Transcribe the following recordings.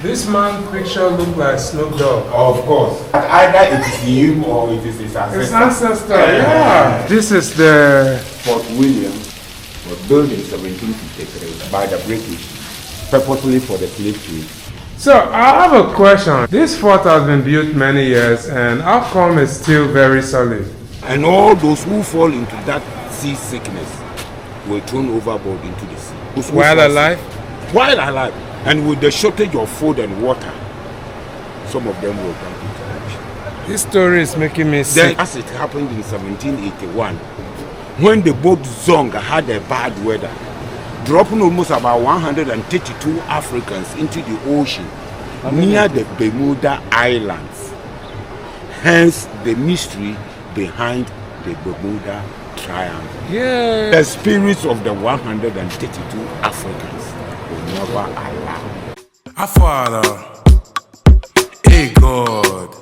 This man picture look like Snoop Dogg. Of course. Either it is him or it is his ancestor. His ancestor, yeah. This is the Fort William was built in 1753 by the British, purposely for the slave trade. So I have a question. This fort has been built many years, and how come it's still very solid? And all those who fall into that seasickness were thrown overboard into the sea. While alive? While alive. And with the shortage of food and water, some of them were dumped into the ocean. This story is making me sick. Then, as it happened in 1781, when the boat Zong had a bad weather, dropping almost about 132 Africans into the ocean near the Bermuda Islands. Hence the mystery behind the Bermuda Triangle. Yeah. The spirits of the 132 Africans will never allow. Our Father, hey God.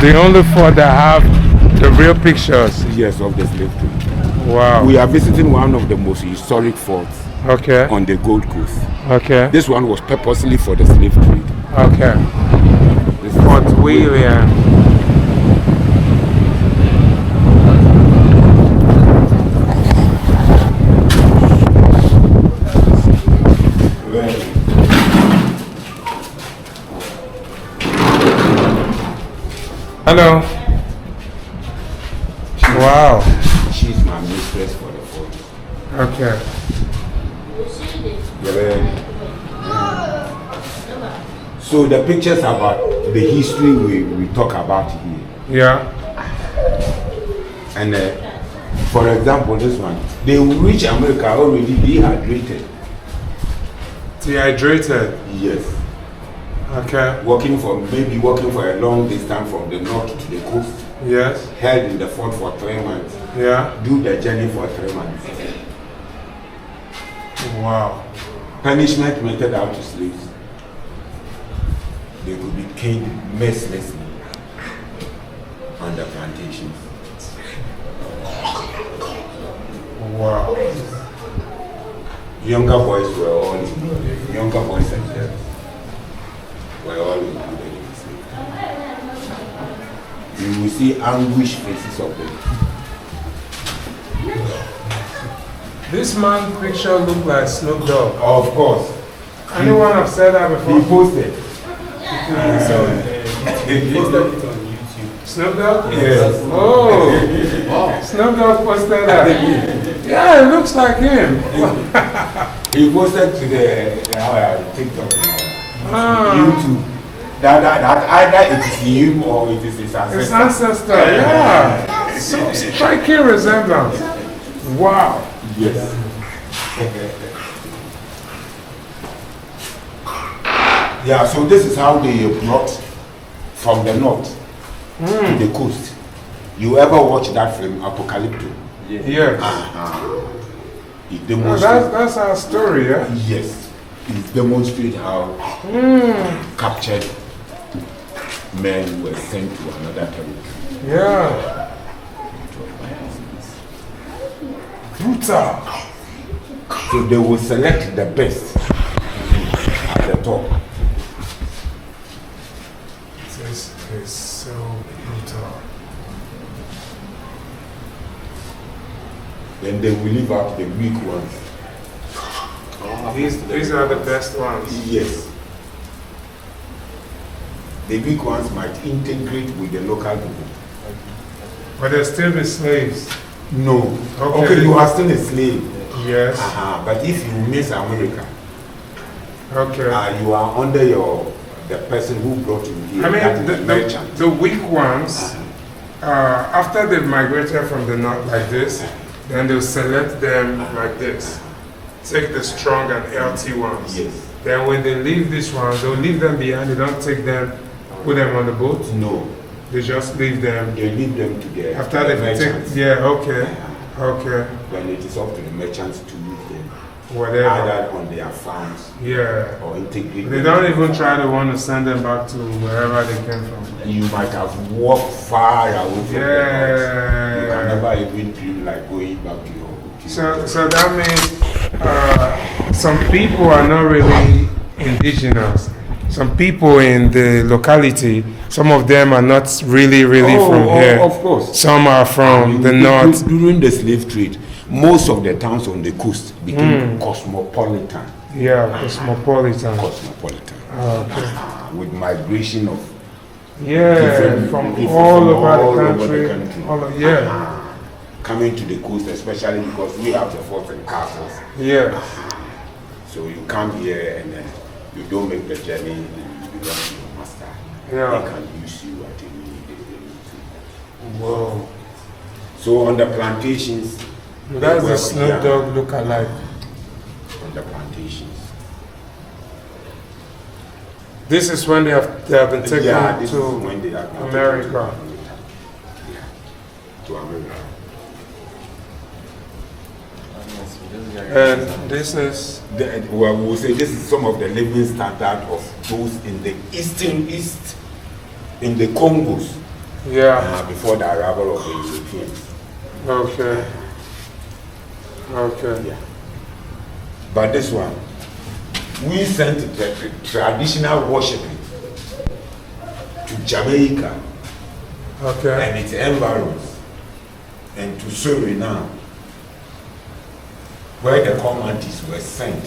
The only fort that have the real pictures. Yes, of the slave trade. Wow. We are visiting one of the most historic forts on the Gold Coast. Okay. This one was purposely for the slave trade. Okay. This Fort William. Hello. Wow. She's my mistress for the fort. Okay. So the pictures about the history we talk about here. Yeah. And for example, this one, they will reach America already dehydrated. Dehydrated? Yes. Okay. Walking for a long distance from the north to the coast. Yes. Held in the fort for 3 months. Yeah. Do the journey for 3 months. Wow. Punishment meted out to slaves. They could be killed mercilessly on the plantations. Wow. Younger boys and girls were all included in the slave. You will see anguished faces of them. This man picture look like Snoop Dogg. Of course. Anyone have said that before? He posted. He posted it on YouTube. Snoop Dogg? Yes. Oh. Snoop Dogg posted that. Yeah, it looks like him. He posted to the TikTok, YouTube. That either it is him or it is his ancestor. His ancestor, yeah. So striking resemblance. Wow. Yes. Yeah, so this is how they brought from the north to the coast. You ever watch that film, Apocalypto? Yes. It demonstrates. That's our story, yeah? Yes. It demonstrates how captured men were sent to another territory. Yeah. Brutal. So they will select the best at the top. This is so brutal. Then they will leave out the weak ones. These are the best ones. Yes. The weak ones might integrate with the local people. But they'll still be slaves. No. Okay, you are still a slave. Yes. But if you miss America, okay. You are under the person who brought you here. I mean, that merchant. the weak ones, after they've migrated from the north like this, then they'll select them like this. Take the strong and healthy ones. Yes. Then when they leave these ones, they'll leave them behind. They don't take them, put them on the boat. No. They just leave them. They leave them to the after they merchants. Yeah, okay. Okay. Then it is up to the merchants to use them. Whatever. Either on their farms. Yeah. Or integrate. They don't even try to want to send them back to wherever they came from. You might have walked far away from the north. Yeah. You can never even dream like going back to your So that means some people are not really indigenous. Some people in the locality, some of them are not really from here. Of course. Some are from the north. During the slave trade, most of the towns on the coast became cosmopolitan. Yeah, cosmopolitan. Okay. With migration of from all over the country. Coming to the coast, especially because we have the forts and castles. Yeah. So you come here and then you don't make the journey, and you belong to your master. Yeah. They can use you at any. Whoa. So on the plantations. That's the Snoop Dogg look-alike. On the plantations. This is when they have been taken to America. To America. And this is we'll say this is some of the living standard of those in the east, in the Congos. Yeah. Before the arrival of the Europeans. Okay. Okay. Yeah. But this one, we sent the traditional worshiping to Jamaica. Okay. And its environs, and to Suriname, where the commandees were sent.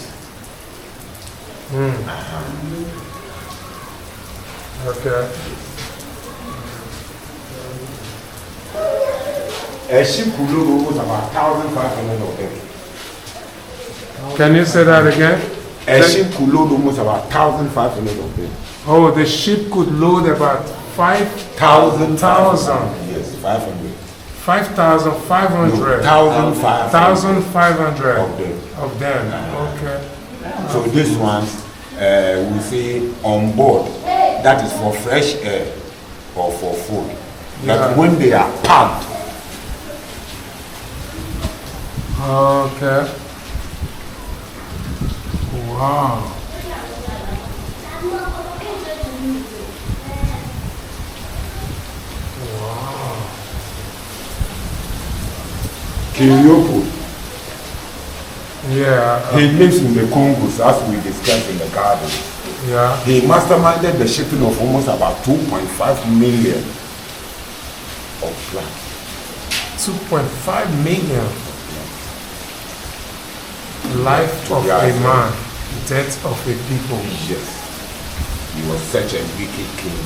Okay. A ship could load almost about 1,500 of them. Can you say that again? A ship could load almost about 1,500 of them. Oh, the ship could load about 5,000. Yes, 500. 5,500. 1,500 of them. Okay. So this one, we say on board, that is for fresh air or for food. But when they are pumped. Okay. Wow. Kirioko. Yeah. He lives in the Congos, as we discussed in the garden. Yeah. He masterminded the shipping of almost about 2.5 million of plants. 2.5 million. Life of a man, death of a people. Yes. He was such a wicked king.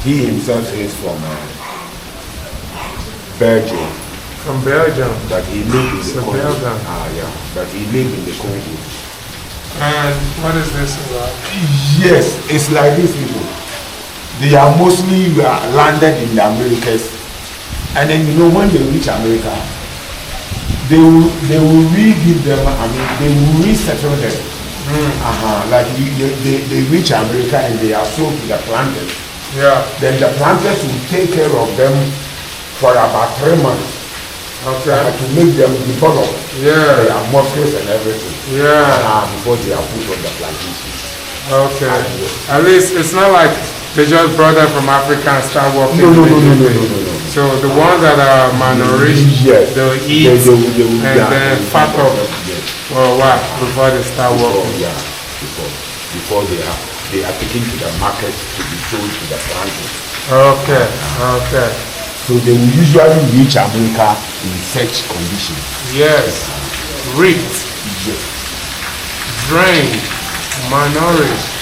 He himself is from Belgium. From Belgium. But he lived in the Congo. Belgium. But he lived in the Congo. And what is this about? Yes, it's like these people. They are mostly landed in the Americas. And then when they reach America, they will re-give them, they will resettle them. Like they reach America and they are sold to the planters. Yeah. Then the planters will take care of them for about 3 months. Okay. To make them develop. Yeah. Their muscles and everything. Yeah. Before they are put on the plantation. Okay. At least it's not like they just brought them from Africa and start working. No. So the ones that are malnourished, they'll eat and then fat up for a while before they start working. Before they are taken to the market to be sold to the planters. Okay. So they will usually reach America in such conditions. Yes. Ripped. Yes. Drained. Malnourished.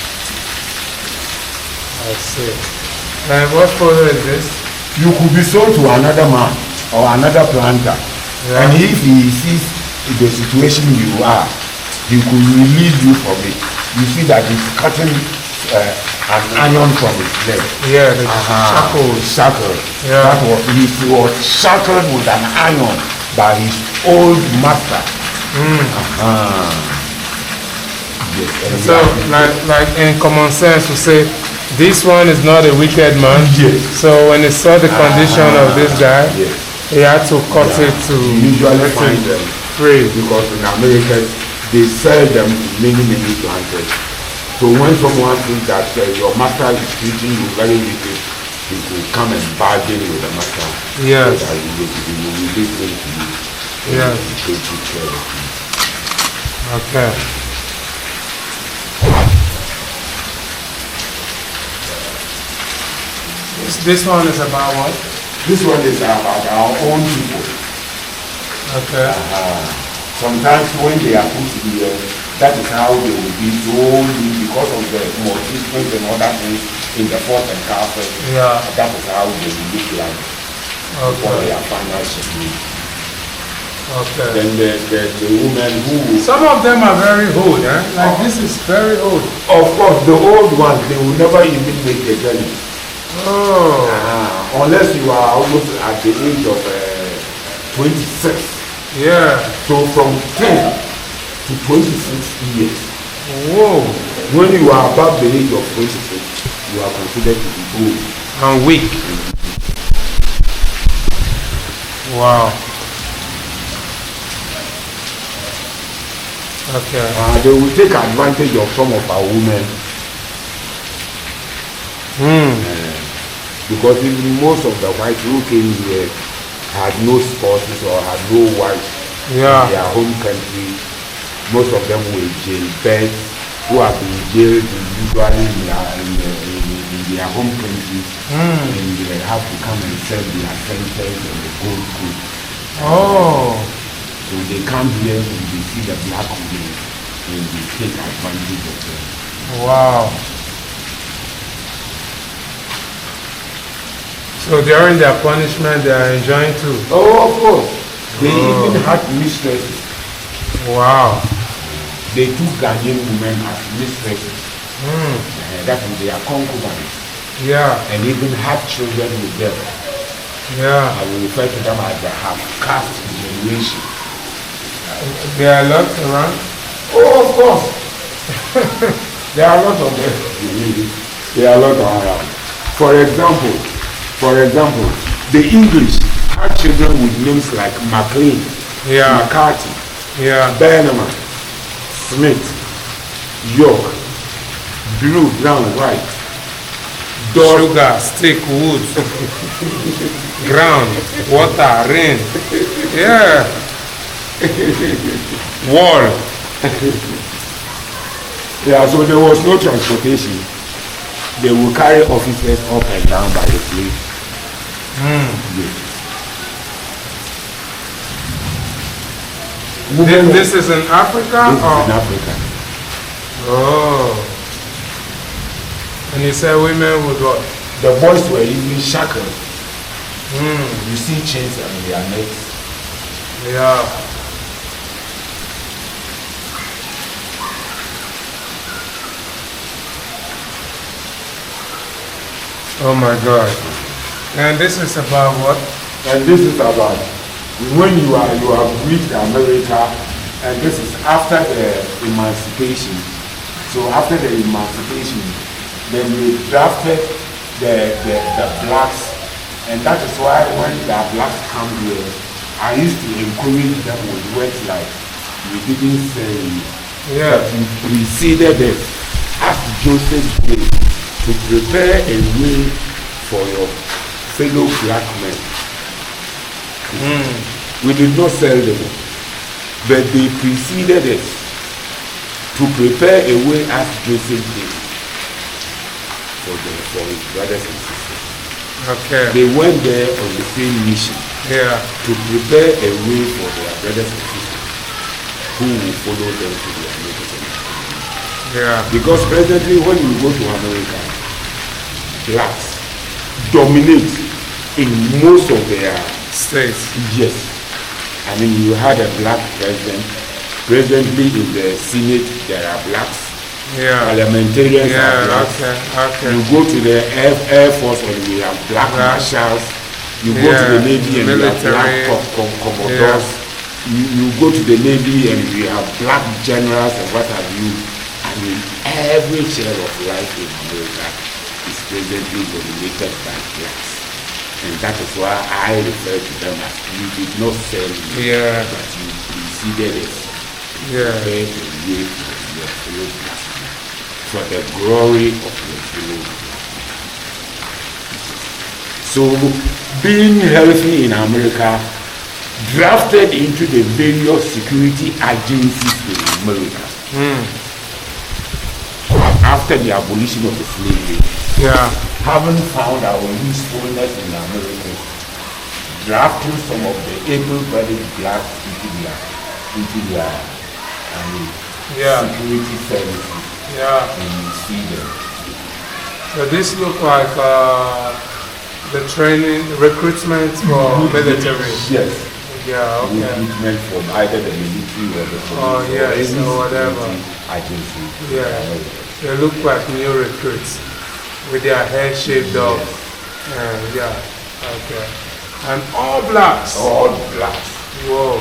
I see. And what further is this? You could be sold to another man or another planter. Yeah. And if he sees the situation you are, he could release you from it. You see that he's cutting an iron from his leg. Yeah, the shackles. Yeah. That was, he was shackled with an iron by his old master. Yes, so, like in common sense, we say, this one is not a wicked man. Yes. So when he saw the condition of this guy, he had to cut it to usually find them free. Because in America, they sell them to many planters. So when someone thinks that your master is treating you very wicked, he will come and bargain with the master. Yes. So that he will release him to you. Yes. Take good care of you. Okay. This one is about what? This one is about our own people. Okay. Sometimes when they are put here, that is how they will be so because of the mortgages and other things in the fourth and carpet. Yeah. That is how they will look like before they Okay. are financially. Okay. Then the woman who, Some of them are very old, eh? Like this is very old. of course, the old ones, they will never even make the journey. Oh. Unless you are almost at the age of 26. Yeah. So from 10 to 26 years, Whoa. when you are above the age of 26, you are considered to be old. I'm weak. Wow. Okay. They will take advantage of some of our women because even most of the whites who came here had no spouses or had no wives Yeah. in their home country. Most of them were jailbirds who have been jailed usually in their home countries, and they have to come and serve their sentence on the gold coast. Oh. So they come here and they see the black women and they take advantage of them. Wow. So during their punishment, they are enjoying too. Oh, of course. They even had mistresses. Wow. They took Ghanaian women as mistresses. That is their concubines. Yeah. And even had children with them. Yeah. I will refer to them as the half-caste generation. There are lots around. Oh, of course. There are a lot of them. There are a lot around. For example, the English had children with names like McLean, Yeah. McCarthy, Yeah. Benjamin, Smith, York, Blue, Brown, White, Dog, Sugar, stick, wood, ground, water, rain. Yeah. Wall. Yeah, so there was no transportation. They will carry officers up and down by the place. Yes. This is in Africa? This is Or? in Africa. Oh. And you said women would what? The boys were even shackled. You see chains on their necks. Yeah. Oh my God. And this is about what? And this is about when you have reached America, and this is after the emancipation. So after the emancipation, then they drafted the blacks, and that is why when the blacks come here, I used to encourage them with words like, "You didn't say, Yeah. but you preceded them, as Joseph did, to prepare a way for your fellow black men." We did not sell them, but they preceded us to prepare a way as Joseph did for his brothers and sisters. Okay. They went there on the same mission Yeah. to prepare a way for their brothers and sisters who will follow them to their native land. Yeah. Because presently when you go to America, blacks dominate in most of their States. yes. I mean, you had a black president. Presently in the Senate, there are blacks. Yeah. Parliamentarians are Yeah. blacks. Okay. Okay. You go to the Air Force and we have black Black. marshals. You go to the Yeah. Navy and we have black Military. commodores. You go to the Navy and we have black generals and what have you. I mean, every share of life in America is presently dominated by blacks. And that is why I refer to them as you did not sell me, Yeah. but you preceded us. Yeah. Prepare a way for your fellow black men, for the glory of your fellow black men. So being healthy in America drafted into the various security agencies in America. After the abolition of the slavery, having found our usefulness in America, drafting some of the able-bodied blacks into their security services. And you see them. So this look like the training, recruitment for military. Yes. Yeah, okay. Recruitment from either the military or the police or whatever agency. Yeah, they look like new recruits with their hair shaved off. Okay. And all blacks. All blacks. Whoa.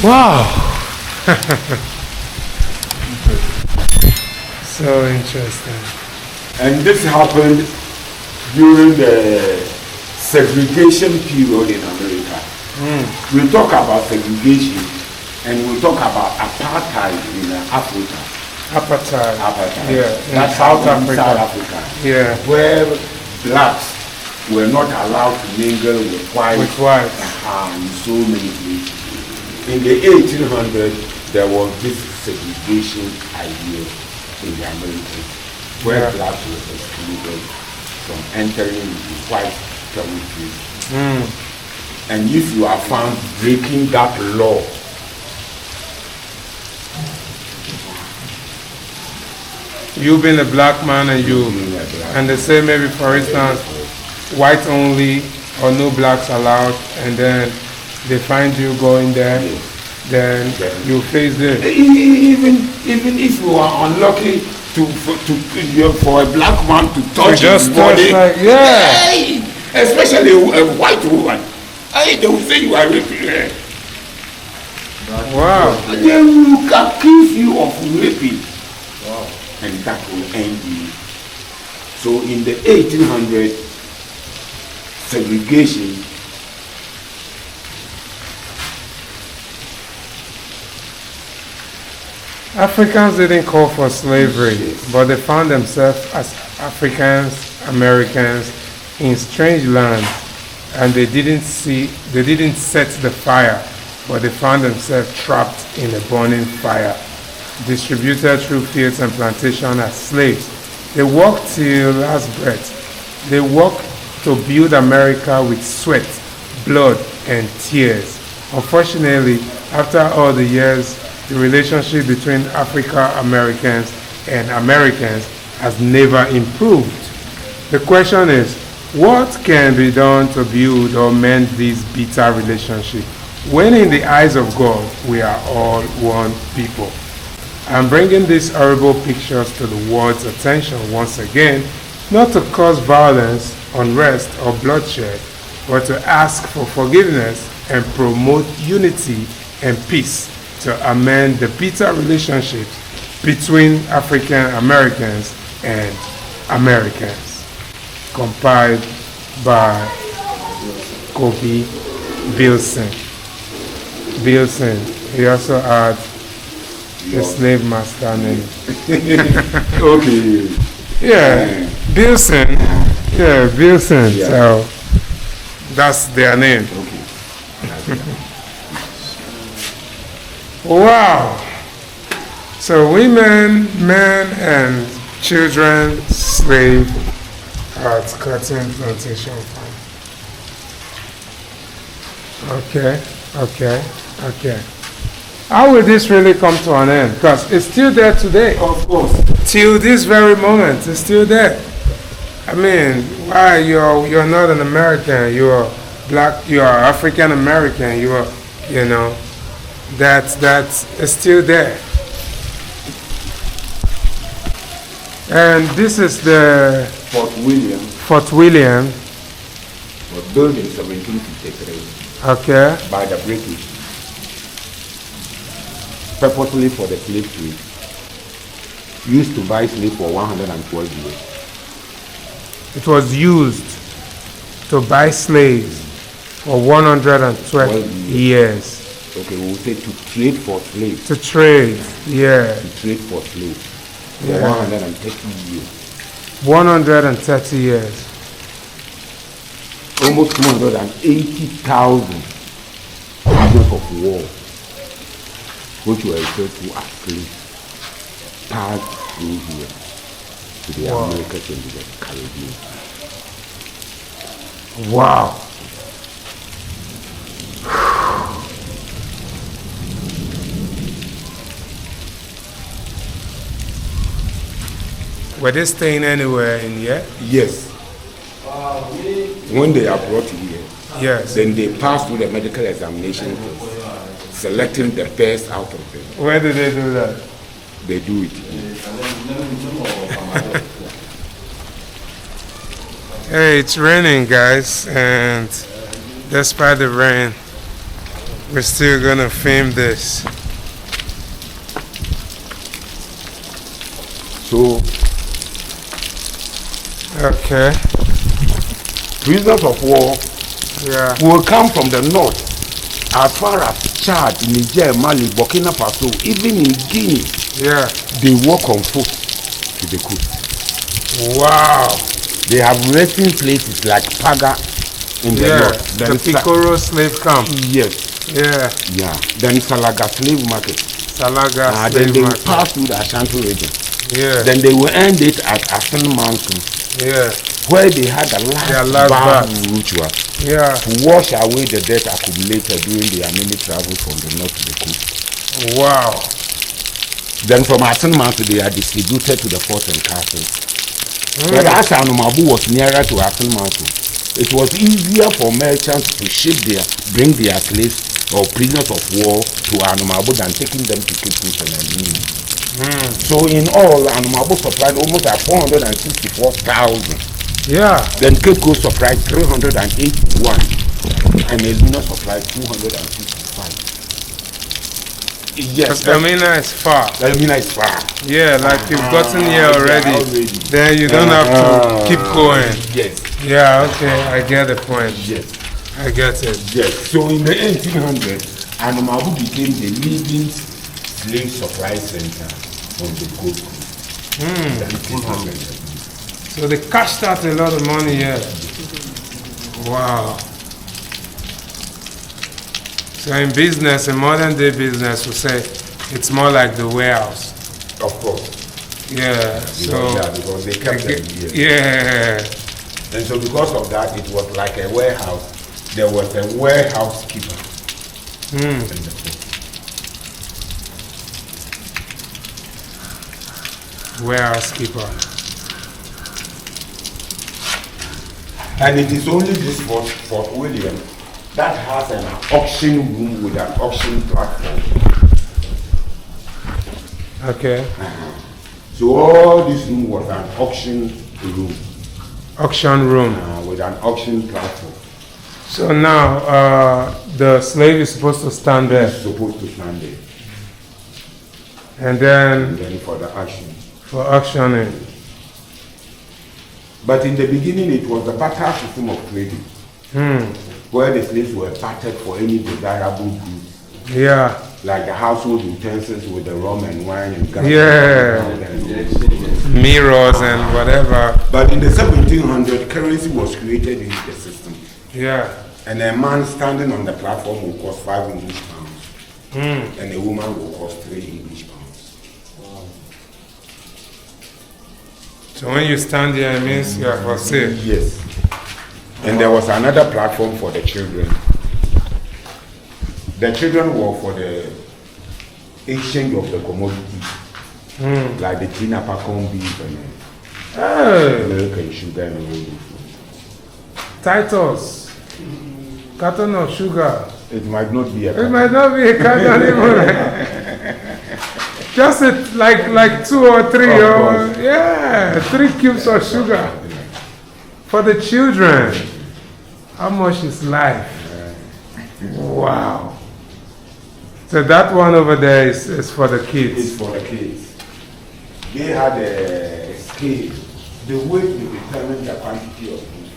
Wow. So interesting. And this happened during the segregation period in America. We'll talk about segregation and we'll talk about apartheid in Africa. Apartheid. Yeah. That's South Africa. Africa. South Africa. Yeah. Where blacks were not allowed to mingle with whites. With whites. In so many places. In the 1800s, there was this segregation idea in the Americas, where blacks were excluded from entering into white territories. And if you are found breaking that law, you being a black man and they say maybe for instance white only or no blacks allowed, and then they find you going there, then you face this. Even if you are unlucky for a black man to touch his body, especially a white woman, they will say you are raping her. Wow. They will accuse you of raping. Wow. And that will end you. So in the 1800s, segregation Africans didn't call for slavery, but they found themselves as Africans, Americans in strange lands, and they didn't set the fire, but they found themselves trapped in a burning fire, distributed through fields and plantations as slaves. They worked till last breath. They worked to build America with sweat, blood, and tears. Unfortunately, after all the years, the relationship between African-Americans and Americans has never improved. The question is, what can be done to build or mend this bitter relationship when in the eyes of God we are all one people? I'm bringing these horrible pictures to the world's attention once again, not to cause violence, unrest, or bloodshed, but to ask for forgiveness and promote unity and peace to amend the bitter relationships between African Americans and Americans. Compiled by Kobe Bilson. He also had a slave master name. Okay. Yeah, Bilson. Yeah, Bilson. Yeah. So that's their name. Okay. Wow. So women, men, and children slave at cotton plantation farm. Okay. How will this really come to an end? Because it's still there today. Of course. Till this very moment, it's still there. I mean, why you're not an American? You're black. You are African American. That's still there. And this is the Fort William was built in 1753. Okay. By the British, purposely for the slave trade. Used to buy slaves for 112 years. It was used to buy slaves for 112 years. Okay, we will say to trade for slaves. To trade, yeah. To trade for slaves. For Yeah. 130 years. 130 years. almost 280,000 prisoners of war, which were referred to as slaves, passed through here to the Americas and the Caribbean. Wow. Were they staying anywhere in here? Yes. When they are brought here, Yes. then they pass through the medical examination, selecting the best out of them. Where did they do that? They do it here. Hey, it's raining, guys, and despite the rain, we're still gonna film this. So, Okay. prisoners of war Yeah. will come from the north as far as Chad, Niger, Mali, Burkina Faso, even in Guinea. Yeah. They walk on foot to the coast. Wow. They have resting places like Paga in the Yeah. north. The Picoro slave camp. Yes, Yeah. yeah. Then Salaga slave market. Salaga Then slave they will market. pass through the Ashanti region. Yeah. Then they will end it at Asin Mountain, Yeah. where they had the Their last last bath bath. ritual Yeah. to wash away the debt accumulated during their many travels from the north to the coast. Wow. Then from Asin Mountain, they are distributed to the forts and castles. But as Anomabo was nearer to Asin Mountain, it was easier for merchants to bring their slaves or prisoners of war to Anomabo than taking them to Cape Coast and Anin. So in all, Anomabo supplied almost like 464,000. Yeah. Then Cape Coast supplied 381, and Elmina supplied 255. Yes, Because Elmina is far. Elmina is far. Yeah, like you've gotten here Yeah, already. Then you don't have to keep going. Yes, Yeah, okay, I get the point. yes, I get it. yes. So in the 1800s, Anomabo became the leading slave supply center on the Gold Coast. So they cashed out a lot of money here. Wow. So in business, in modern day business, we say it's more like the warehouse. Of course. Yeah. So because they kept them here. yeah. And so because of that, it was like a warehouse. There was a warehouse keeper. In the port. Warehouse keeper. And it is only this Fort William that has an auction room with an auction platform. Okay. So all this room was an auction room Auction room. with an auction platform. So now the slave is supposed to stand there, It's supposed to stand there. and then And then for the auction. for auctioning. But in the beginning, it was the barter system of trading, where the slaves were bartered for any desirable goods, Yeah. like the household utensils with the rum and wine and gas. Yeah. Mirrors and whatever. But in the 1700s, currency was created in the system, Yeah. and a man standing on the platform will cost 5 English pounds, and a woman will cost 3 English pounds. So when you stand there, it means you are for sale. Yes. And there was another platform for the children. The children were for the exchange of the commodities, like the tinapacon beef and Hey, milk and sugar and all those. Titus, carton of sugar. It might not be a It might not be a carton even. Just like 2 or 3 Of or course. yeah, 3 cubes of sugar for the children. How much is life? Wow. So that one over there is for the kids. It's for the kids. They had a scale, the weight to determine the quantity of food.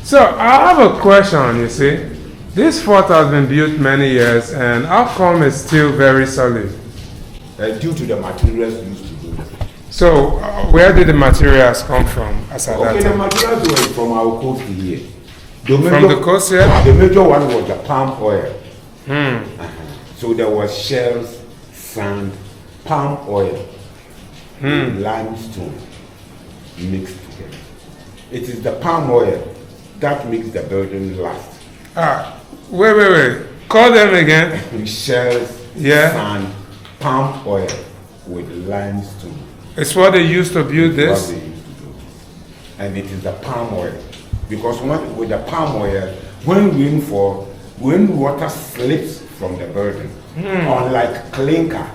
So I have a question, you see. This fort has been built many years, and how come it's still very solid? Due to the materials used to do it. So, where did the materials come from as at Okay, that the time? materials were from our coast here. From the coast here? The major one was the palm oil. Hmm. So there was shells, sand, palm oil, limestone mixed together. It is the palm oil that makes the building last. Wait. Call them again. Shells, Yeah. sand, palm oil with limestone. It's what they used to build What this. they used to do. And it is the palm oil. Because with the palm oil, when water slips from the building, unlike clinker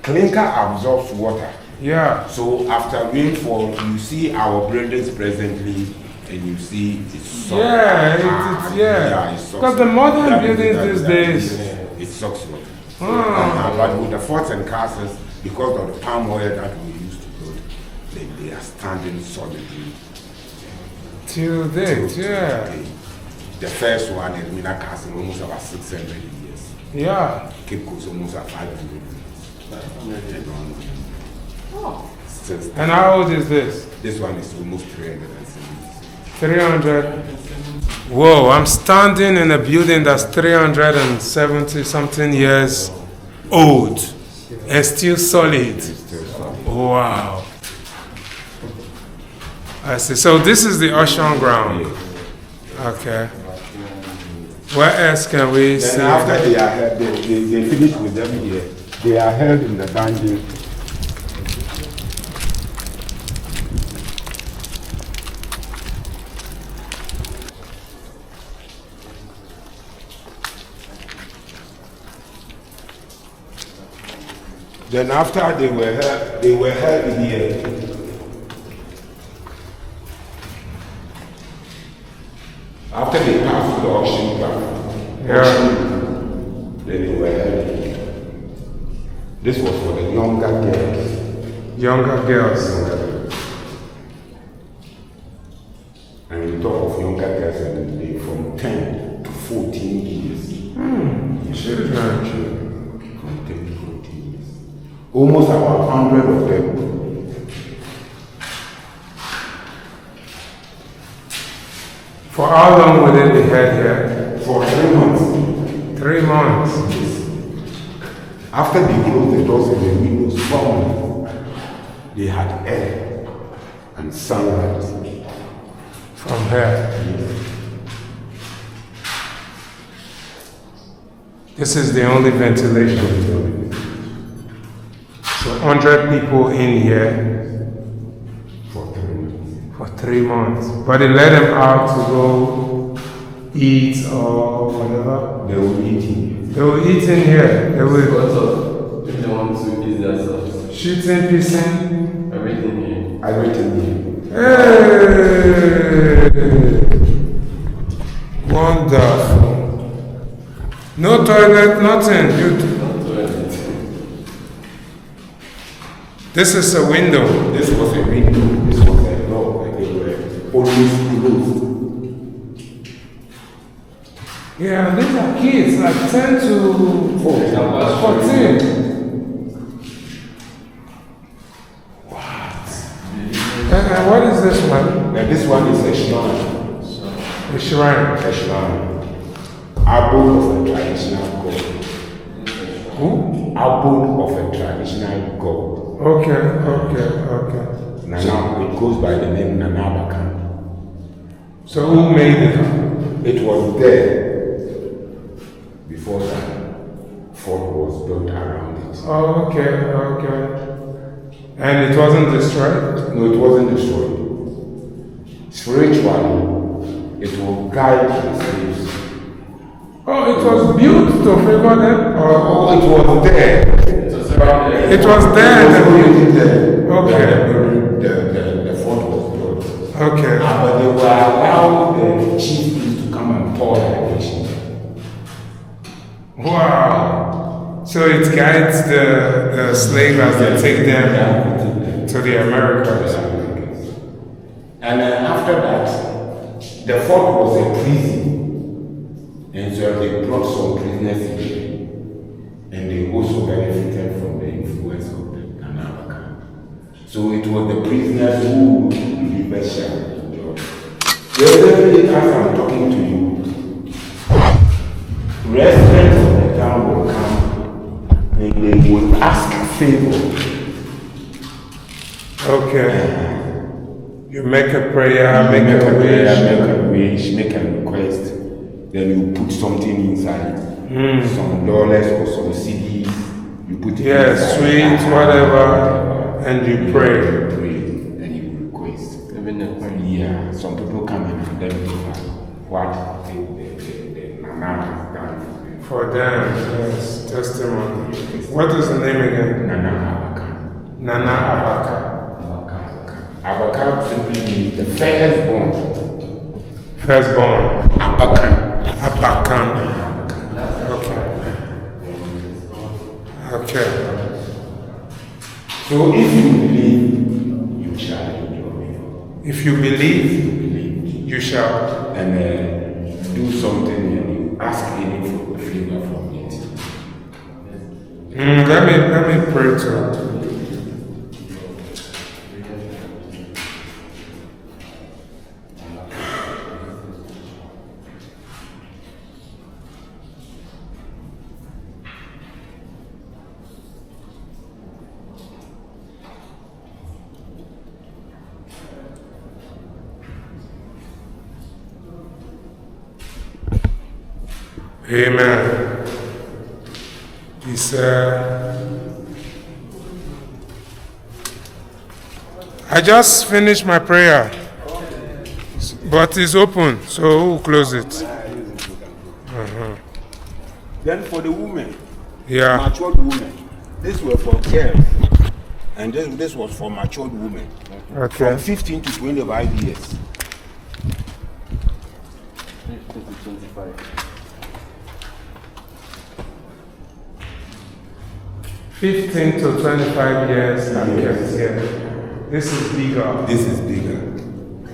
absorbs water. Yeah. So after rainfall, you see our buildings presently, and you see it's soft. Yeah, it sucks. Because the modern buildings these days, it sucks water. But with the forts and castles, because of the palm oil that we used to build, they are standing solidly. till date, yeah. The first one is Mina Castle, almost about 600 years. Yeah. Cape Coast almost at 500 years. And how old is this? This one is almost 370. 300. Whoa, I'm standing in a building that's 370 something years old and still solid. Wow. I see. So this is the ocean ground. Okay. Where else can we see? Then after they are held, they finish with them here. They are held in the dungeon. Then after they were held here. After they passed the auction back, then they were held here. This was for the younger girls. Younger girls. And we talk of younger girls and they from 10 to 14 years. Children. From 10 to 14 years. Almost about 100 of them. For how long will they be held here? For 3 months. 3 months. After they closed the doors and the windows firmly, they had air and sunlight. From here. This is the only ventilation. So 100 people in here For 3 months. for 3 months. But they let them out to go eat or whatever. They were eating. They will eat in here. They will If they want to eat themselves, shooting, pissing. everything here. Everything here. Hey! Wonderful. No toilet, nothing. This is a window. This was a window. This was a door. And they were always closed. Yeah, these are kids, like 10 to 14. What? And what is this one? Now this one is a shrine. A shrine. A shrine. Abode of a traditional god. Who? Abode of a traditional god. Okay. Now it goes by the name Anomabo. So who made it? It was there before that fort was built around it. Oh, okay. And it wasn't destroyed? No, it wasn't destroyed. Spiritually, it will guide the slaves. Oh, it was built to favor them? Oh, it was there. It was there. It was already there. Okay. The fort was built. Okay. But they were allowed the chiefs to come and pour the nation. Wow. So it guides the slave as they take them to the Americans. And after that, the fort was a prison. And so they brought some prisoners in here. And they also benefited from the influence of the Anomabo. So it was the prisoners who delivered shelter to George. Yesterday, as I'm talking to you, residents of the town will come and they will ask favor. Okay. You make a prayer, make a wish, make a request. Then you put something inside, some dollars or some CDs. You put it inside. Sweets, whatever, and you pray. Then you request. Yeah, some people come and identify what the Nana has done for them. Yes, testimony. What is the name again? Nana Abaka. Nana Abaka. Abaka simply means the firstborn. Firstborn. Abakan. Abakan. Okay. So if you believe, you shall enjoy. If you believe, you shall. And do something and you ask any favor from it. Let me pray too. Amen. He said, I just finished my prayer, but it's open, so we'll close it. Then for the women, yeah, matured women, this was for girls, and this was for matured women, okay, from 15 to 25 years. 15 to 25. 15 to 25 years and kept here. This is bigger. This is bigger.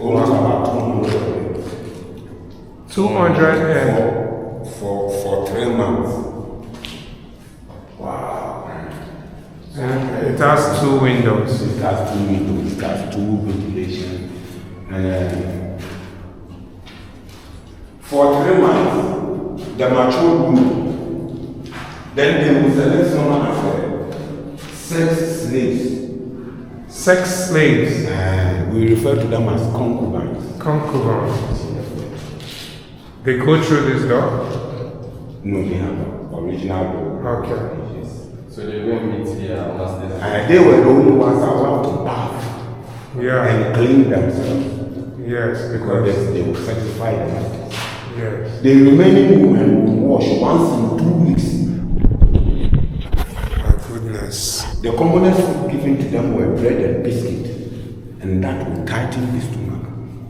Almost about 200. 200 for 3 months. Wow. And it has 2 windows. It has 2 windows. It has 2 ventilation. And for 3 months, the mature woman, then they will select someone as sex slaves. Sex slaves. We refer to them as concubines. Concubines. They go through this door? No, they have an original door. Okay. So they will meet here unless they were the only ones allowed to bath and clean themselves. Yes, because they will sanctify them. Yes. The remaining women will wash once in 2 weeks. My goodness. The commonest food given to them were bread and biscuit, and that would tighten the stomach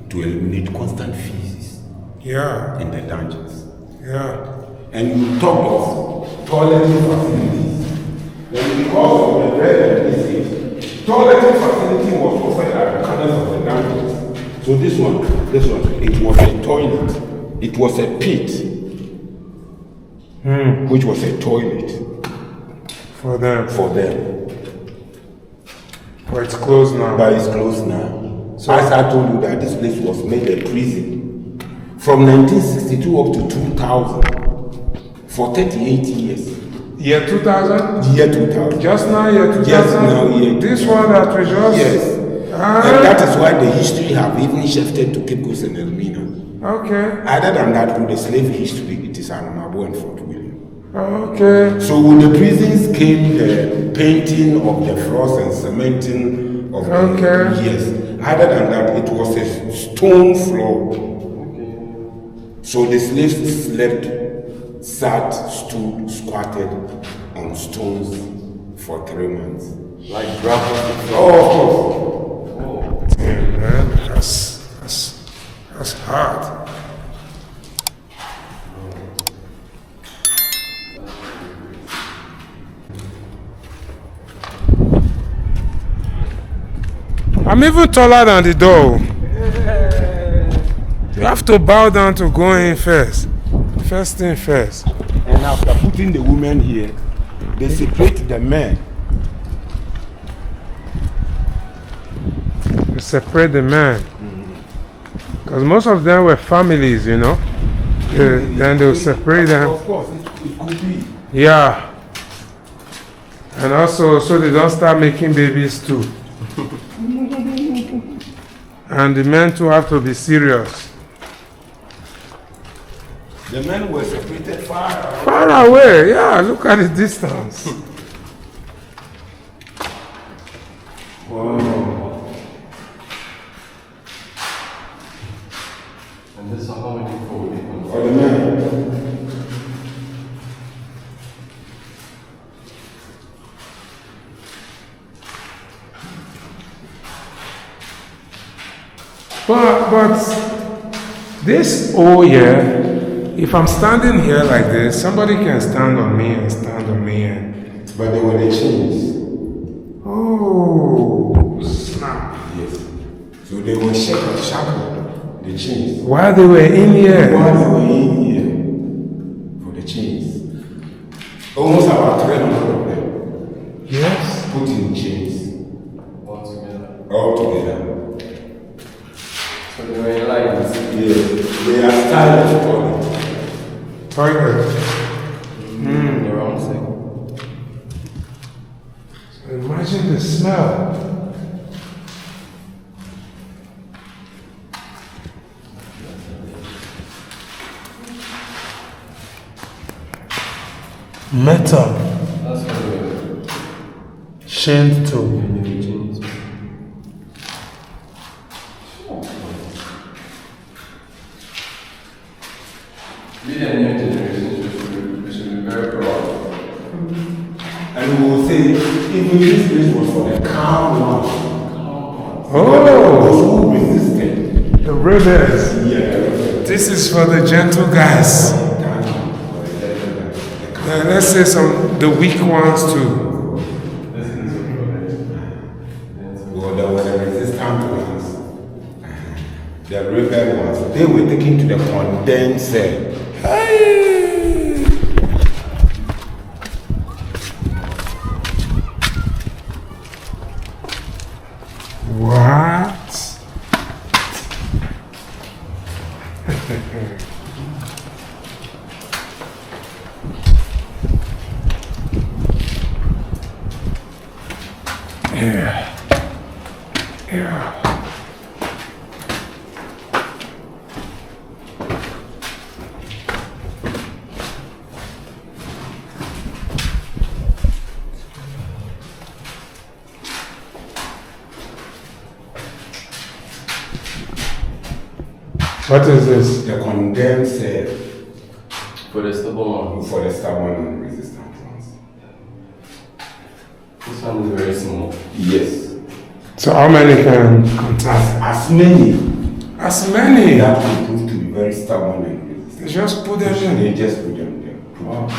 to eliminate constant feces in the dungeons. Yeah. And you talk of toileting facilities. Then because of the bread and biscuit, toileting facility was offered at the corners of the dungeons. So this one, it was a toilet. It was a pit, which was a toilet for them. But it's closed now. So as I told you that this place was made a prison from 1962 up to 2000 for 38 years. Year 2000? Year 2000. Just now year 2000? Yes, now year 2000. This one that we just... Yes. And that is why the history have even shifted to Cape Coast and Elmina. Okay. Other than that, with the slave history, it is Anomabo and Fort William. Okay. So with the prisons came the painting of the floors and cementing of the yes. Other than that, it was a stone floor. Okay. So the slaves slept, sat, stood, squatted on stones for 3 months. Like gravel. Oh, of course. Yeah, man, that's hard. I'm even taller than the door. You have to bow down to go in first. First thing first. And after putting the women here, they separate the men to separate the men. Because most of them were families, you know. Then they'll separate them. Of course, it could be. Yeah. And also, so they don't start making babies too. And the men too have to be serious. The men were separated far away. Far away, yeah, look at the distance. Wow. And this is how many fold people. For the men. But this here, if I'm standing here like this, somebody can stand on me and stand on me and. But they were the chains. Oh, snap. Yes. So they were shackled, the chains. While they were in here. While they were in here for the chains. Almost about 300 of them. Yes. Put in chains. All together. So they were in lines. Yes. They are styled for it. Toilet. The round thing. So imagine the smell. Metal. That's what they were. Chained to. We the new generation we should be very proud. And we will say, even this place was for the calm one. Oh, Those who resisted. the rebels. Yeah. This is for the gentle guys. Let's say the weak ones too. Well, there were the resistant ones. The rebel ones. They were taken to the condemned cell. Hey. What? Yeah. Yeah. What is this? The condemned cell For the stubborn one. for the stubborn and resistant ones. This one is very small. Yes. So how many can contact? As many As many. that will prove to be very stubborn and resistant. They just put them in. They just put them there. What?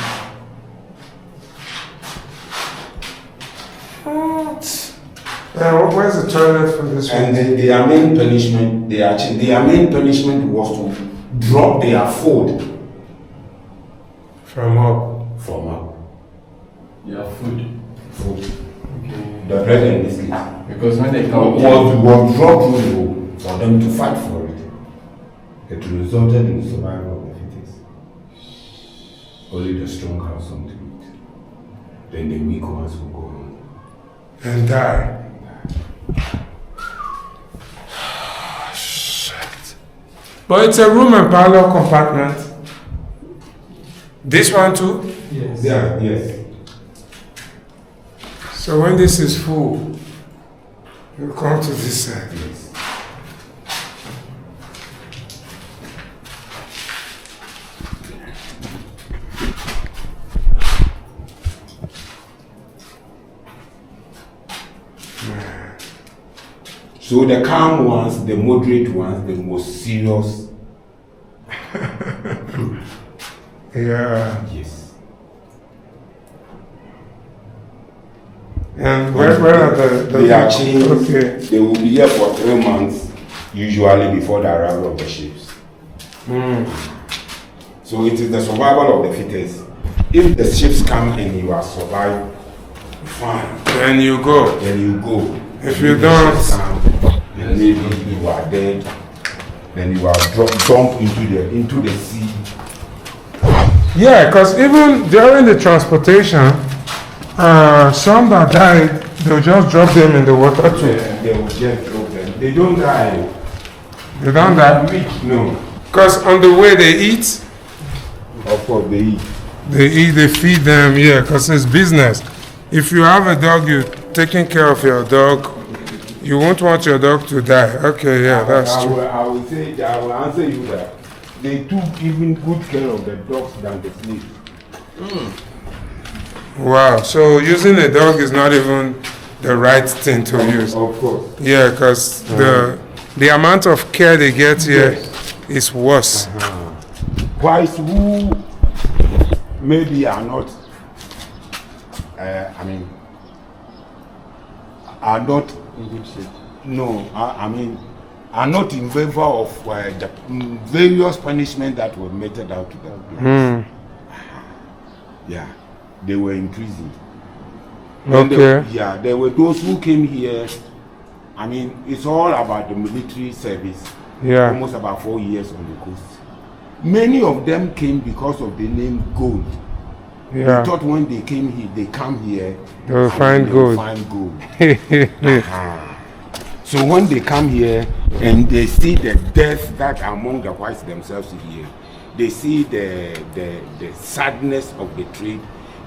Where's the toilet for this one? And their main punishment, their main punishment was to drop their food From up. from up. Yeah, food. Food. Okay. The bread and biscuit. Because when they come Was dropped for them to fight for it. It resulted in the survival of the fittest. Only the strong have something to eat. Then the weak ones will go home. And die. Shit. But it's a room and parlor compartment. This one too? Yes. Yeah, yes. So when this is full, you come to this side. Yes. So the calm ones, the moderate ones, the most serious. Yeah. Yes. And where are the They are chained. Okay. They will be here for 3 months, usually before the arrival of the ships. So it is the survival of the fittest. If the ships come and you are survived, fine. Then you go. Then you go. If you the don't- ships come, And maybe you are dead, then you are dumped into the sea. Yeah, because even during the transportation, some that died, they'll just drop them in the water too. Yeah, they will just drop them. They don't die. They don't die? No. Because on the way they eat? Of course they eat. They feed them, yeah, because it's business. If you have a dog, you're taking care of your dog, you won't want your dog to die. Okay, yeah, that's true. I will answer you that they took even good care of the dogs than the slaves. Wow, so using a dog is not even the right thing to use. Of course. Yeah, because the amount of care they get here is worse. Whites who maybe are not, are not in good shape. No, are not in favor of the various punishments that were meted out to them. Yeah, they were in prison. Okay. There were those who came here. It's all about the military service. Yeah. Almost about 4 years on the coast. Many of them came because of the name gold. Yeah. They thought when they came here, they come here, they will find gold. So when they come here and they see the death that among the whites themselves here, they see the sadness of the trade,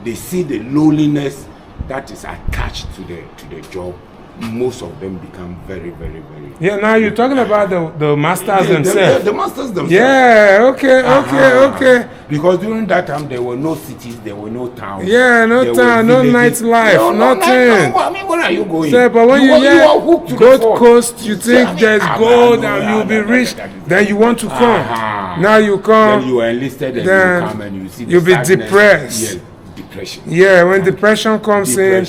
they see the loneliness that is attached to the job. Most of them become very, very, very. Yeah, now you're talking about the masters themselves. The masters themselves. Yeah, okay. Because during that time there were no cities, there were no towns. Yeah, no town, no nightlife, nothing. Where are you going? Sir, but when you hear Gold Coast, you think there's gold and you'll be rich, then you want to come. Now you come. Then you are enlisted and then you come and you see the you'll be sadness. depressed. Yes. Depression. Yeah, when depression comes in,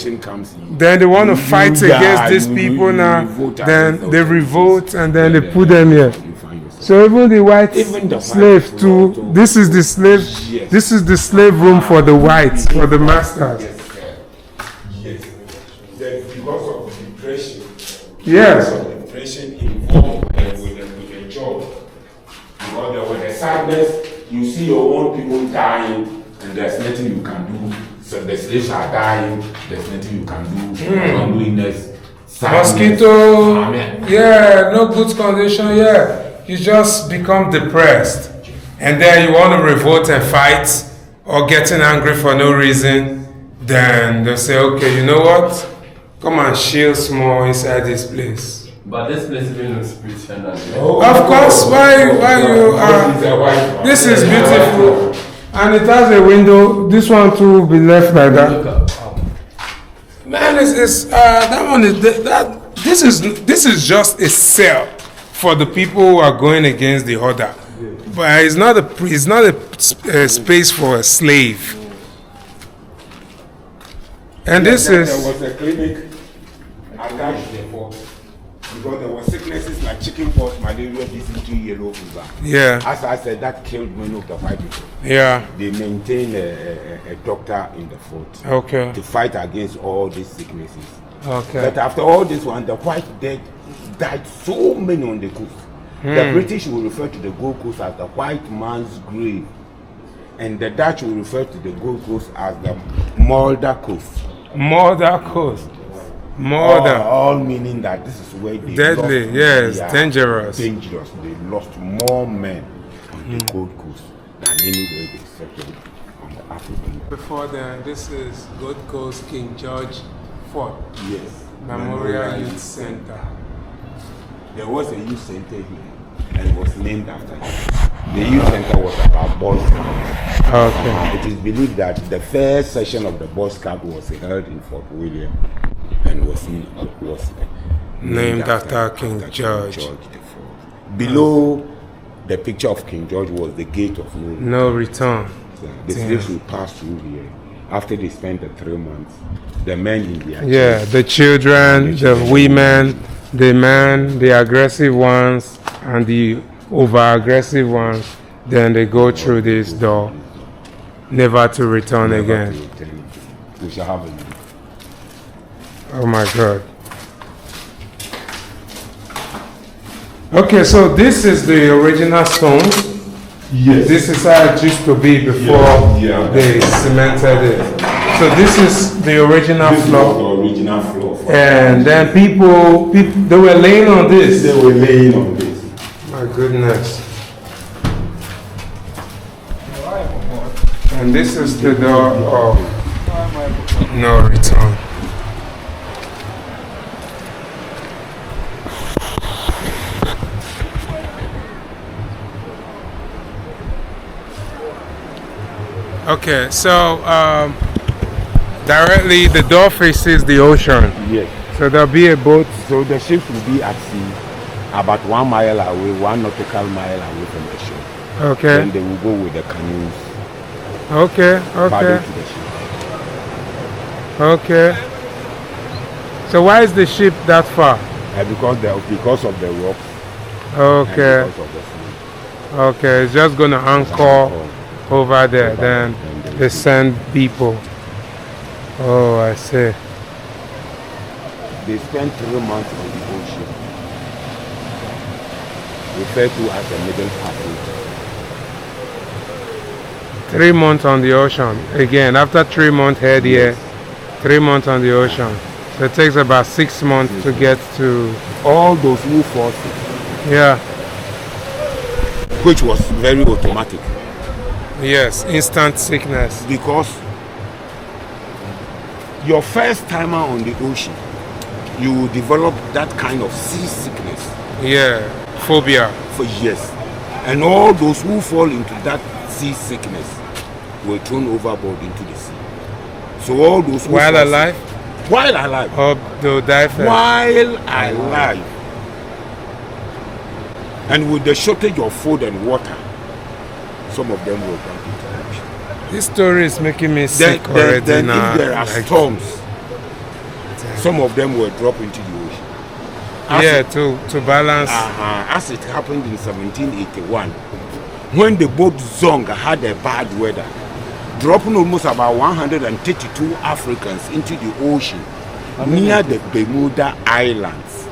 then they want to fight against these people now. Then they revolt and then they put them here. So even the white slave too. This is the slave. Yes. This is the slave room for the whites, for the masters. Yes. Because of the depression. Yes. Because of depression involved with the job. Because there was the sadness. You see your own people dying. And there's nothing you can do. So the slaves are dying. There's nothing you can do. Loneliness, Mosquito. Yeah, no good condition. Yeah, you just become depressed, and then you want to revolt and fight, or getting angry for no reason. Then they say, okay, you know what? Come and chill small inside this place. But this place is really spiritual. Of course. Why you are? This is beautiful. And it has a window. This one too will be left like that. Man, that one is that. This is just a cell for the people who are going against the order, but it's not a space for a slave. And this is. There was a clinic attached to the fort because there were sicknesses like chickenpox, malaria, dysentery, yellow fever. Yeah. As I said, that killed many of the white people. Yeah. They maintained a doctor in the fort. Okay. To fight against all these sicknesses. Okay. But after all this one, the white died so many on the coast. The British will refer to the Gold Coast as the white man's grave, and the Dutch will refer to the Gold Coast as the Mulder Coast. Mulder Coast. Mulder. All meaning that this is where they deadly, lost, yes, dangerous. Dangerous. They lost more men on the Gold Coast than anywhere they settled on the African. Before then, this is Gold Coast King George Fort. Yes. Memorial Youth Center. There was a youth center here, and it was named after him. The youth center was about Boy Scouts. Okay. It is believed that the first session of the Boy Scout was held in Fort William, and was named after King George. Below the picture of King George was the gate of no return. The slaves will pass through here after they spent the 3 months. The men in their the children, the women, the men, the aggressive ones, and the over-aggressive ones. Then they go through this door, never to return again. We shall have a Oh my God. Okay, so this is the original stone. Yes. This is how it used to be before Yeah. they cemented it. So this is the original This floor. was the original floor. And then people, they were laying on this. They were laying on this. My goodness. And this is the door of no return. Okay, so directly the door faces the ocean. Yes. So there'll be a boat. So the ships will be at sea about 1 mile away, 1 nautical mile away from the shore. Okay. Then they will go with the canoes Okay. paddle Okay. to the ship. Okay. So why is the ship that far? Because of the rock Okay. and because of the sea. Okay. It's just gonna anchor over there. Then they send people. Oh, I see. They spent 3 months on the ocean, referred to as the middle passage. 3 months on the ocean. Again, after 3 months head here, 3 months on the ocean. So it takes about 6 months to get to. All those who fought it, Yeah. which was very automatic, Yes. Instant sickness. because your first timer on the ocean, you will develop that kind of seasickness Yeah. Phobia. for years. And all those who fall into that seasickness were thrown overboard into the sea. So all those who While fall alive, sick- while alive, or they'll die first. while alive, and with the shortage of food and water, some of them were dumped into the ocean. This story is making me Then, sick then, already then now. if there are Like, storms, some of them were dropped into the ocean. As yeah, it- to balance. as it happened in 1781, when the boat Zong had a bad weather, dropping almost about 132 Africans into the ocean near the Bermuda Islands.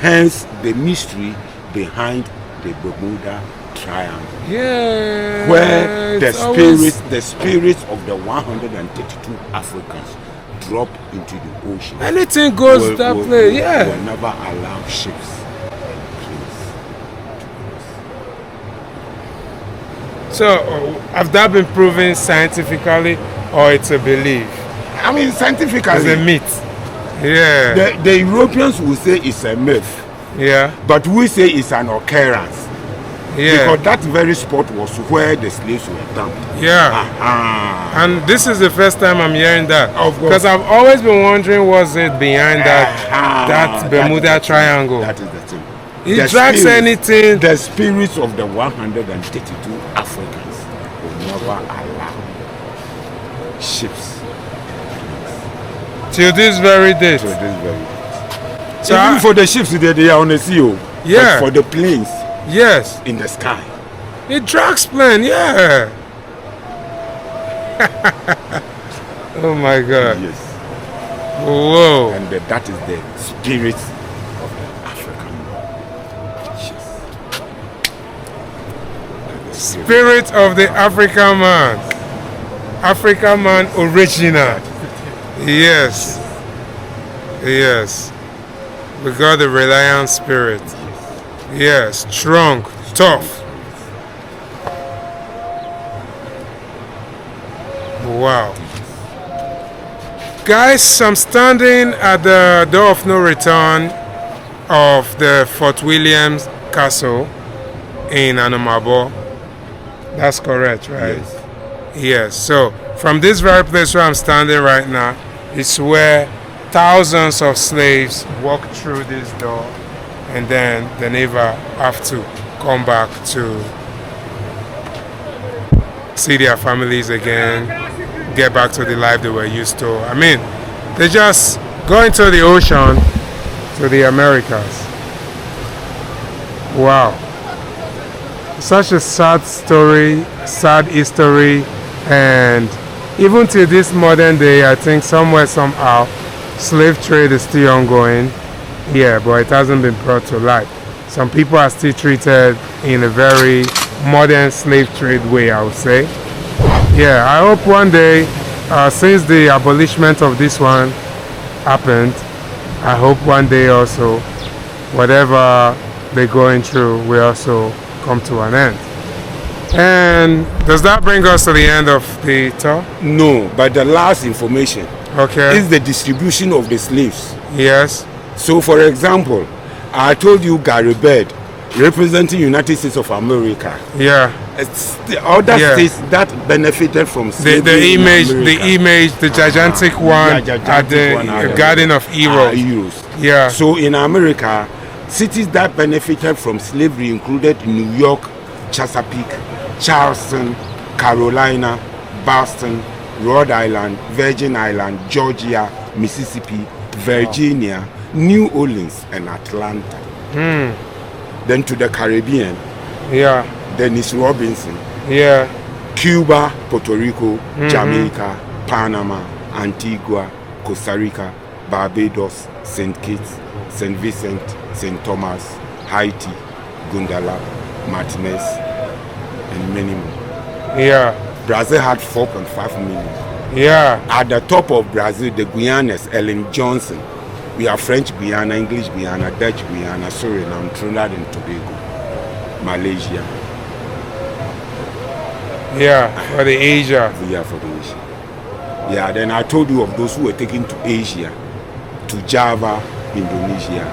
Hence the mystery behind the Bermuda Triangle, Yeah. where it's always- the spirits of the 132 Africans drop into the ocean. anything goes that place. Yeah. Will never allow ships. So have that been proven scientifically, or it's a belief? I mean, It's a scientifically, myth. Yeah. the Europeans will say it's a myth, Yeah. but we say it's an occurrence. Yeah. Because that very spot was where the slaves were dumped. Yeah. Ah. And this is the first time I'm hearing that. Of course. Because I've always been wondering what's it behind that That Bermuda is the thing. Triangle. That is the thing. It The drags spirits- anything. The spirits of the 132 Africans will never allow ships Till this very date. to this very. So Even I- for the ships, they are on the sea. Oh. Yeah. But for the planes Yes. in the sky. It drags plane, yeah. Oh my God. Yes. Whoa. And that is the spirit of the African ships. Spirit of the African man. African man original. Yes. Yes. We got the reliant spirit. Yes. Strong. Tough. Wow. Guys, I'm standing at the door of no return of the Fort Williams Castle in Anomabo. That's correct, right? Yes. Yes. So from this very place where I'm standing right now is where thousands of slaves walk through this door, and then they never have to come back to see their families again, get back to the life they were used to. I mean, they just go into the ocean to the Americas. Wow. Such a sad story, sad history, and even to this modern day, I think somewhere, somehow, slave trade is still ongoing. Yeah, but it hasn't been brought to light. some people are still treated in a very modern slave trade way, I would say. Yeah, I hope one day, since the abolishment of this one happened, I hope one day also, whatever they're going through will also come to an end. And does that bring us to the end of the tour? No, but the last information Okay. is the distribution of the slaves. Yes. So, for example, I told you Gary Bird, representing United States of America. Yeah. It's the other Yeah. states that benefited from slavery. The in image, the gigantic one gigantic at the one at the- Garden of Heroes. Heroes. Yeah. So in America, cities that benefited from slavery included New York, Chesapeake, Charleston, Carolina, Boston, Rhode Island, Virgin Island, Georgia, Mississippi, Virginia, New Orleans, and Atlanta. Then to the Caribbean, Yeah. Dennis Robinson, Yeah. Cuba, Puerto Rico, Jamaica, Panama, Antigua, Costa Rica, Barbados, St. Kitts, St. Vincent, St. Thomas, Haiti, Guadeloupe, Martinez, and many more. Yeah. Brazil had 4.5 million. Yeah. At the top of Brazil, the Guianas, Ellen Johnson. We have French Guiana, English Guiana, Dutch Guiana, Suriname, Trinidad and Tobago, Malaysia. Yeah. For the Asia. We are for the Asia. Yeah, then I told you of those who were taken to Asia, to Java, Indonesia,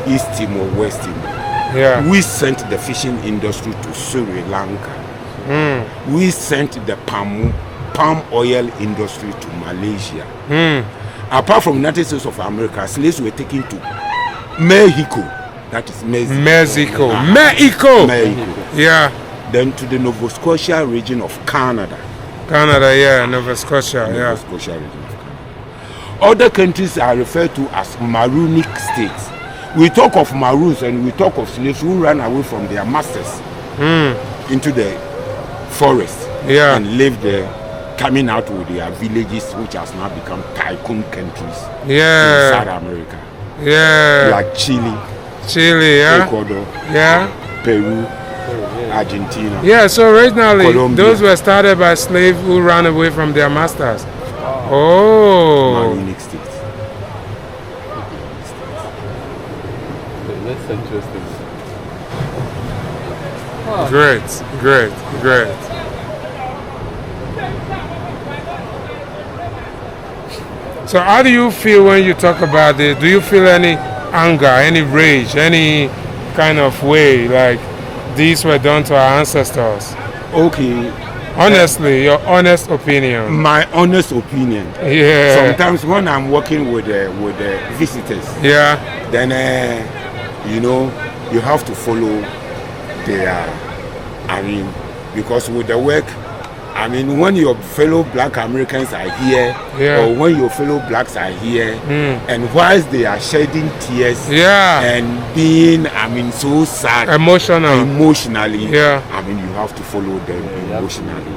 East Timor, West Timor. Yeah. We sent the fishing industry to Sri Lanka. We sent the palm oil industry to Malaysia. Apart from United States of America, slaves were taken to Mexico. That is Mexico. Mexico. Ah, Mexico. Mexico. Yeah. Then to the Nova Scotia region of Canada. Canada. Yeah. Nova Scotia. Nova Yeah. Scotia region of Canada. Other countries are referred to as Maroonic states. We talk of Maroons and we talk of slaves who ran away from their masters into the forest Yeah. and lived there, coming out with their villages, which has now become tycoon countries in Yeah. South America, Yeah. like Chile, Chile. Yeah. Ecuador, Yeah. Peru, Argentina. Yeah, so originally Colombia. those were started by slaves who ran away from their masters. Oh, Maroonic states. That's interesting. great, great, great. So how do you feel when you talk about it? Do you feel any anger, any rage, any kind of way like these were done to our ancestors? Okay, Honestly, your honest opinion. my honest opinion. Yeah. Sometimes when I'm working with the visitors, Yeah. then you have to follow their, because with the work, when your fellow black Americans are here, Yeah. or when your fellow blacks are here, and whilst they are shedding tears Yeah. and being so sad emotionally, Yeah. you have to follow them emotionally.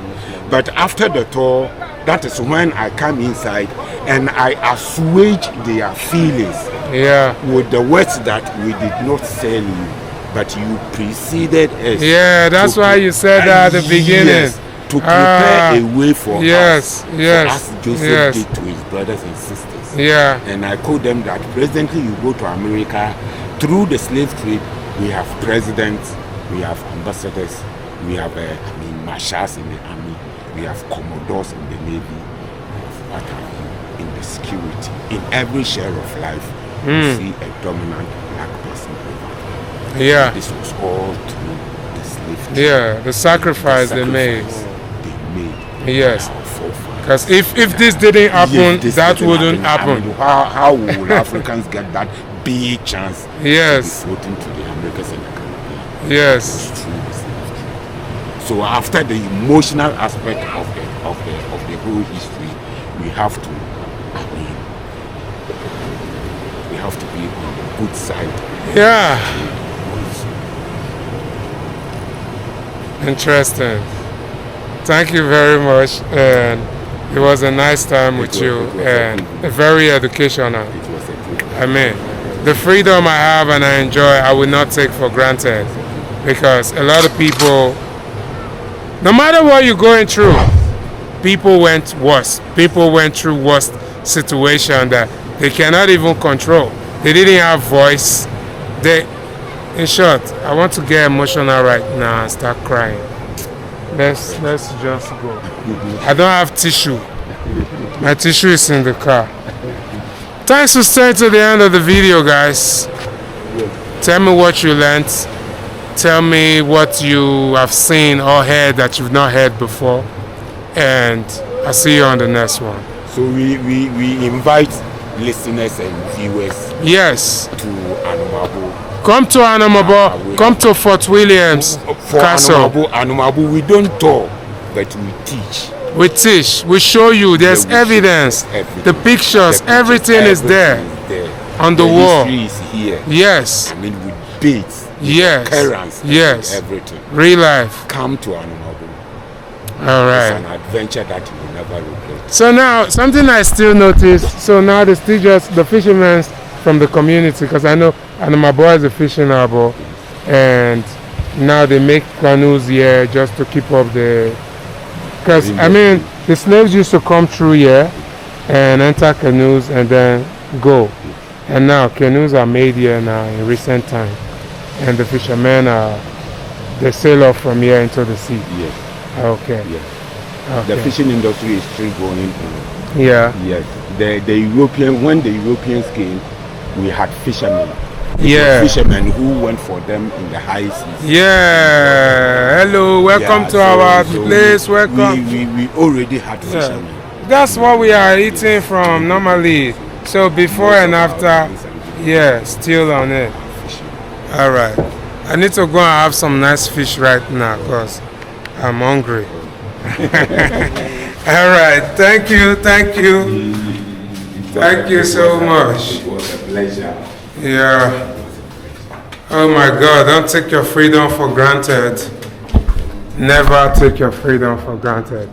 But after the tour, that is when I come inside and I assuage their feelings Yeah. with the words that we did not sell you, but you preceded us. Yeah, that's to why pre- you said that at the beginning. Yes, to prepare a way for yes, us, yes, as Joseph yes. did to his brothers and sisters. Yeah. And I told them that presently you go to America, through the slave trade, we have presidents, we have ambassadors, we have marshals in the army, we have commodores in the navy, we have what have you in the security. In every share of life, you see a dominant black person over. Yeah. This was all through the slave trade. Yeah, the sacrifice they made. They made. Yes. Our forefathers. Because if this didn't happen, Yes, this that didn't wouldn't happen. How will Africans get that big chance Yes. to be floating to the Americas and the Caribbean? Yes. It's through the slave trade. So after the emotional aspect of the whole history, we have to be on the good side. Yeah. Interesting. Thank you very much. And it was a nice time with you and very educational. It was a good Amen. the freedom I have and I enjoy, I will not take for granted, because a lot of people, no matter what you're going through, people went worse. People went through worse situation that they cannot even control. They didn't have voice. In short, I want to get emotional right now and start crying. Let's just go. I don't have tissue. My tissue is in the car. Thanks for staying to the end of the video, guys. Tell me what you learned. Tell me what you have seen or heard that you've not heard before. And I'll see you on the next one. So we invite listeners and viewers, yes, to Anomabo. Come to Anomabo. Come to Fort Williams Castle. Anomabo, we don't talk, but we teach. We teach. We show you. There's evidence. The pictures. Everything is there. On the wall. History is here. Yes. I mean, with dates. Yes. Occurrence. Yes. Everything. Real life. Come to Anomabo. All right. It's an adventure that you will never regret. So now, something I still noticed. So now they still just the fishermen from the community, because I know Anomabo is a fishing harbor, and now they make canoes here just to keep up the. Because I mean, the slaves used to come through here and enter canoes and then go, and now canoes are made here now in recent time, and the fishermen they sail off from here into the sea. Yes. Okay. Yes. Okay. The fishing industry is still going on. Yeah. Yes. When the Europeans came, we had fishermen. Yeah. Fishermen who went for them in the high seas. Yeah. Hello. Welcome to our place. Welcome. We already had fishermen. That's what we are eating from normally. So before and after, yeah, still on it. All right. I need to go and have some nice fish right now because I'm hungry. All right. Thank you. Thank you. Thank you so much. It was a pleasure. Yeah. Oh my God, don't take your freedom for granted. Never take your freedom for granted.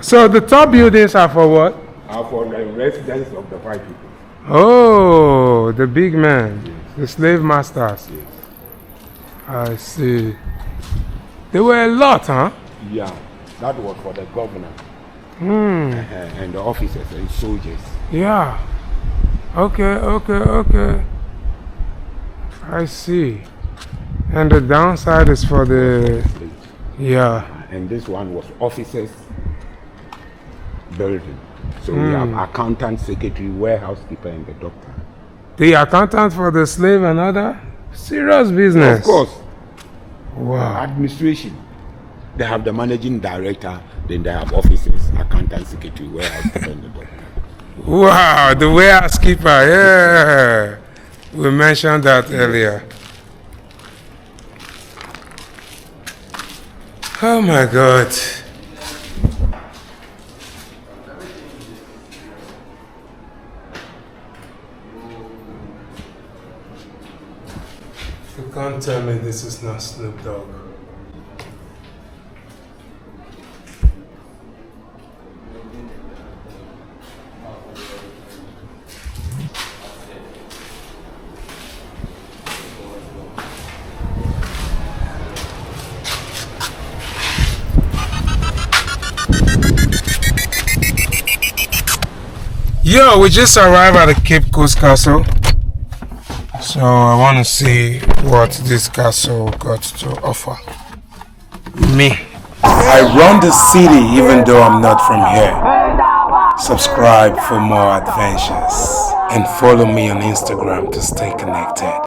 So the top buildings are for what? Are for the residence of the white people. Oh, the big men, the slave masters. I see. There were a lot, huh? Yeah, that was for the governor Hmm. and the officers and soldiers. Yeah. Okay. I see. And the downside is for the, yeah. And this one was officers building. So we have accountant, secretary, warehouse keeper, and the doctor. The accountant for the slave and other? Serious business. Of course. Wow. Administration. They have the managing director, then they have officers, accountant, secretary, warehouse keeper, and the doctor. Wow, the warehouse keeper, yeah. We mentioned that earlier. Oh my God. You can't tell me this is not Snoop Dogg. Yo, we just arrived at the Cape Coast Castle. So I want to see what this castle got to offer me. I run the city even though I'm not from here. Subscribe for more adventures and follow me on Instagram to stay connected.